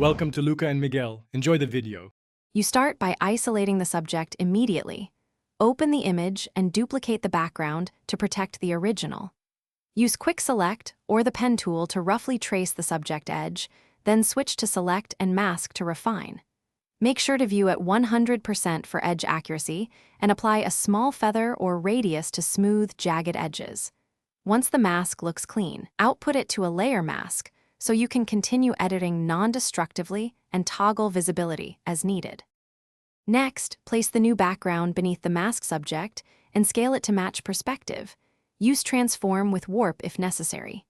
Welcome to Luca and Miguel. Enjoy the video. You start by isolating the subject immediately. Open the image and duplicate the background to protect the original. Use Quick Select or the pen tool to roughly trace the subject edge, then switch to Select and Mask to refine. Make sure to view at 100% for edge accuracy and apply a small feather or radius to smooth, jagged edges. Once the mask looks clean, output it to a layer mask so you can continue editing non-destructively and toggle visibility as needed. Next, place the new background beneath the mask subject and scale it to match perspective. Use Transform with Warp if necessary.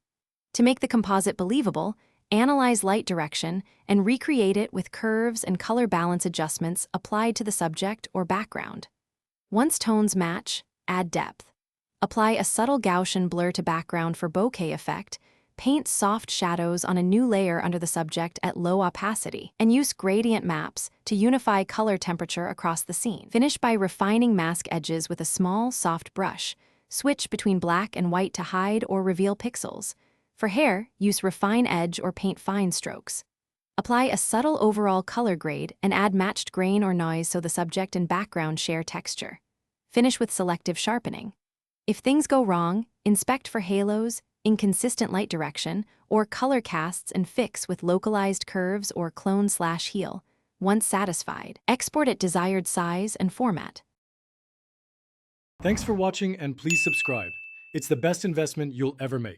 To make the composite believable, analyze light direction and recreate it with curves and color balance adjustments applied to the subject or background. Once tones match, add depth. Apply a subtle Gaussian blur to background for bokeh effect, paint soft shadows on a new layer under the subject at low opacity, and use gradient maps to unify color temperature across the scene. Finish by refining mask edges with a small, soft brush. Switch between black and white to hide or reveal pixels. For hair, use Refine Edge or Paint Fine strokes. Apply a subtle overall color grade and add matched grain or noise so the subject and background share texture. Finish with selective sharpening. If things go wrong, inspect for halos, inconsistent light direction, or color casts and fix with localized curves or clone/heal. Once satisfied, export at desired size and format. Thanks for watching and please subscribe. It's the best investment you'll ever make.